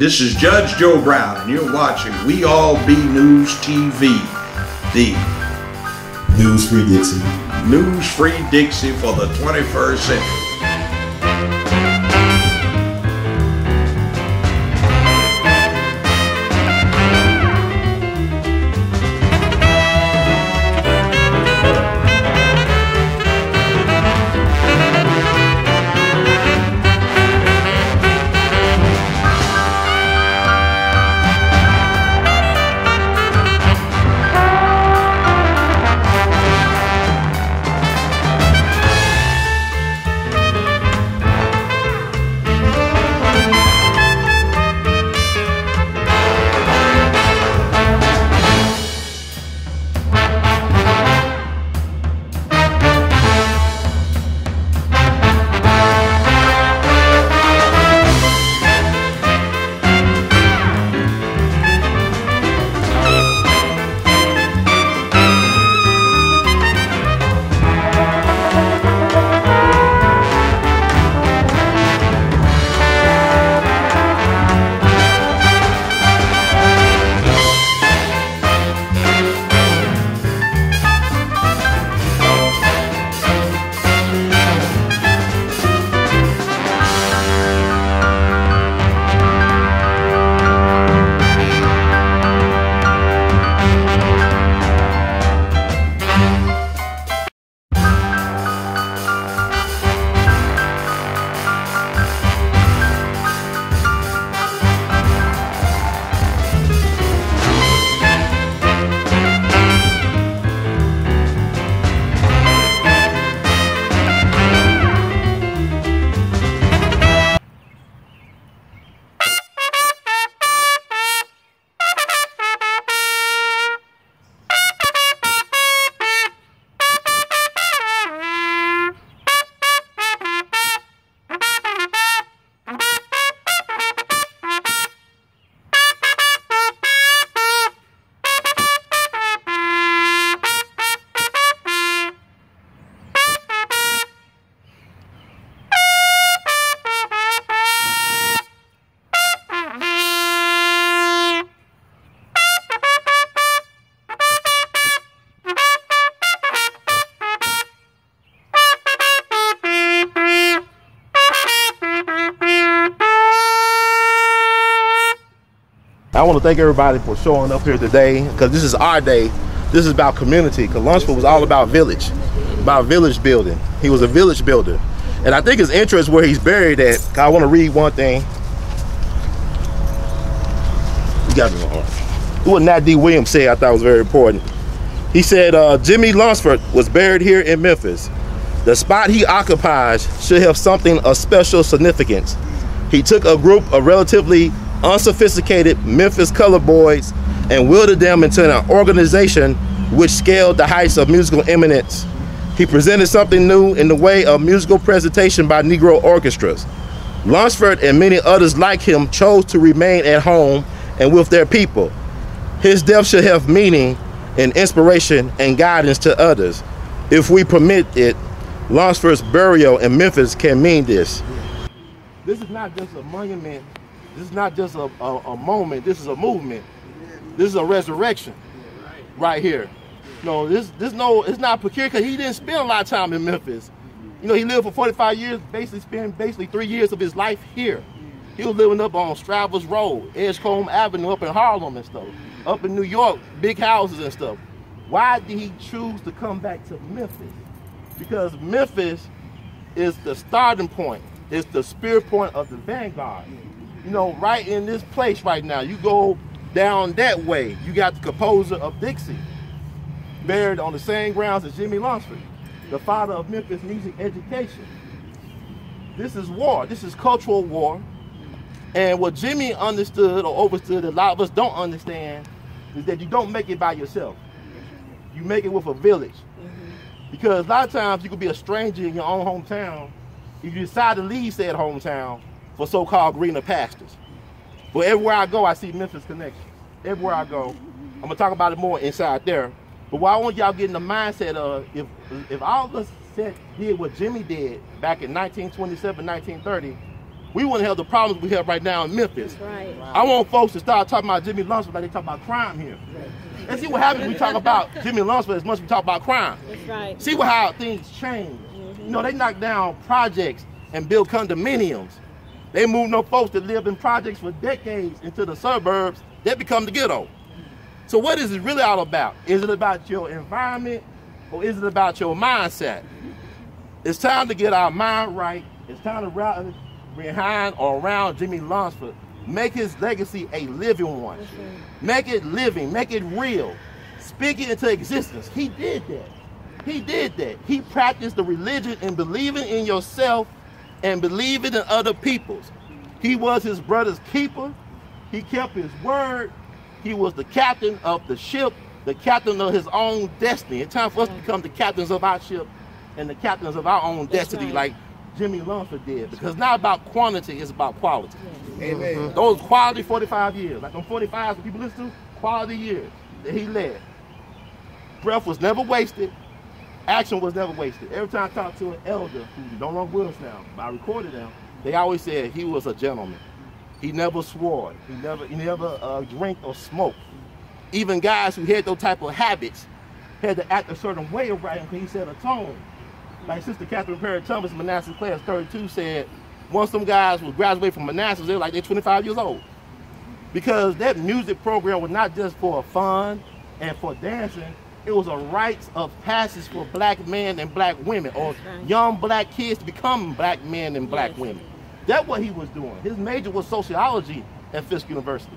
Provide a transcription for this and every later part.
This is Judge Joe Brown, and you're watching We All Be News TV, the News-Free Dixie. News-Free Dixie for the 21st century. I want to thank everybody for showing up here today, because this is our day. This is about community, because Lunceford was all about village building. He was a village builder. And I think his interest where he's buried at, I want to read one thing. You got me on. What Nat D. Williams said I thought was very important. He said, Jimmie Lunceford was buried here in Memphis. The spot he occupies should have something of special significance. He took a group of relatively unsophisticated Memphis colored boys and wielded them into an organization which scaled the heights of musical eminence. He presented something new in the way of musical presentation by Negro orchestras. Lunceford and many others like him chose to remain at home and with their people. His death should have meaning and inspiration and guidance to others. If we permit it, Lunceford's burial in Memphis can mean this. This is not just a monument. This is not just a moment. This is a movement. This is a resurrection right here. No, it's not peculiar, because he didn't spend a lot of time in Memphis. You know, he lived for 45 years, spent 3 years of his life here. He was living up on Stravers Road, Edgecombe Avenue, up in Harlem and stuff. Up in New York, big houses and stuff. Why did he choose to come back to Memphis? Because Memphis is the starting point. It's the spirit point of the vanguard. You know, right in this place right now, you go down that way, you got the composer of Dixie, buried on the same grounds as Jimmie Lunceford, the father of Memphis music education. This is war. This is cultural war. And what Jimmie understood or overstood that a lot of us don't understand is that you don't make it by yourself. You make it with a village. Because a lot of times you could be a stranger in your own hometown if you decide to leave said hometown for so-called greener pastures. But everywhere I go, I see Memphis connections. Everywhere I go. I'm gonna talk about it more inside there. But what I want y'all get in the mindset of, if all of us did what Jimmie did back in 1927, 1930, we wouldn't have the problems we have right now in Memphis. Right. I want folks to start talking about Jimmie Lunceford like they talk about crime here. And see what happens when we talk about Jimmie Lunceford as much as we talk about crime. That's right. See how things change. You know, they knock down projects and build condominiums. They move no folks that live in projects for decades into the suburbs. They become the ghetto. So what is it really all about? Is it about your environment or is it about your mindset? It's time to get our mind right. It's time to rally behind or around Jimmie Lunceford. Make his legacy a living one. Make it living, make it real. Speak it into existence. He did that. He did that. He practiced the religion and believing in yourself and believing in other people's. He was his brother's keeper. He kept his word. He was the captain of the ship, the captain of his own destiny. It's time for us to become the captains of our ship and the captains of our own destiny like Jimmie Lunceford did. Because it's not about quantity, it's about quality. Amen. Those quality 45 years, like them 45s that people listen to, quality years that he led. Breath was never wasted. Action was never wasted. Every time I talk to an elder who's no longer with us now, but I recorded them, they always said he was a gentleman. He never swore. He never drank or smoked. Even guys who had those type of habits had to act a certain way around him because he set a tone. Like Sister Catherine Perry Thomas, Manassas class 32, said once some guys would graduate from Manassas, they were like they're 25 years old. Because that music program was not just for fun and for dancing, it was a rites of passage for black men and black women, or young black kids to become black men and black women. That's what he was doing. His major was sociology at Fisk University.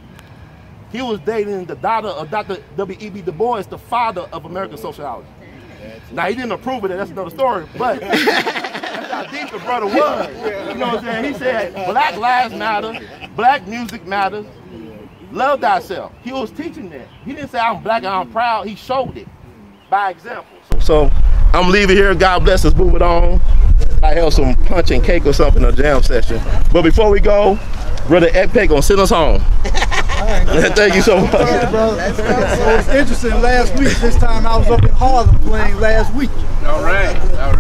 He was dating the daughter of Dr. W.E.B. Du Bois, the father of American sociology. Now, he didn't approve of it, that's another story, but that's how deep the brother was. You know what I'm saying? He said, black lives matter, black music matters, love thyself. He was teaching that. He didn't say, I'm black and I'm proud. He showed it by example. So I'm leaving here. God bless us. Move it on. I have some punch and cake or something, a jam session. But before we go, Brother Epic gonna send us home. Thank you so much. Yeah, brother. So it's interesting. Last week, this time I was up in Harlem playing last week. All right.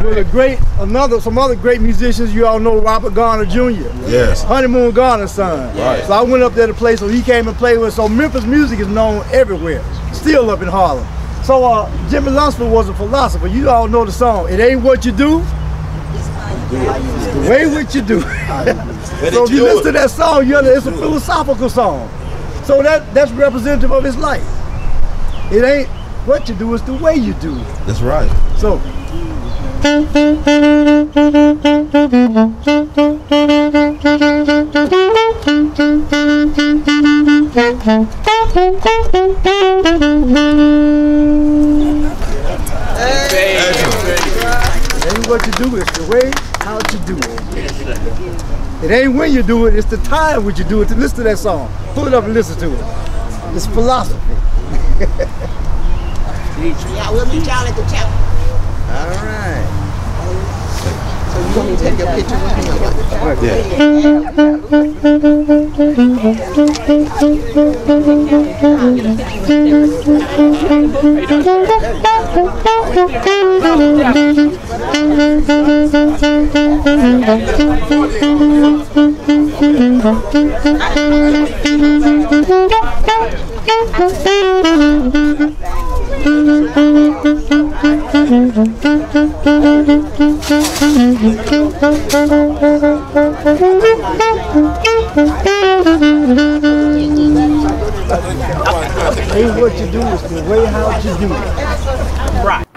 With some other great musicians. You all know Robert Garner Jr. Yes. Honeymoon Garner's son. Right. So I went up there to play. So he came and played with. So Memphis music is known everywhere. Still up in Harlem. So Jimmie Lunceford was a philosopher. You all know the song. It ain't what you do. The way what you do. So if you listen to that song, it's a philosophical song. So that's representative of his life. It ain't what you do, it's the way you do it. That's right. So it ain't what you do, it's the way how you do it. It ain't when you do it, it's the time when you do it. To listen to that song, pull it up and listen to it. It's philosophy. Yeah, we'll meet y'all at the chapel. All right. So you want me to take a picture with me? Ain't what you do, it's the way how you do it. Right.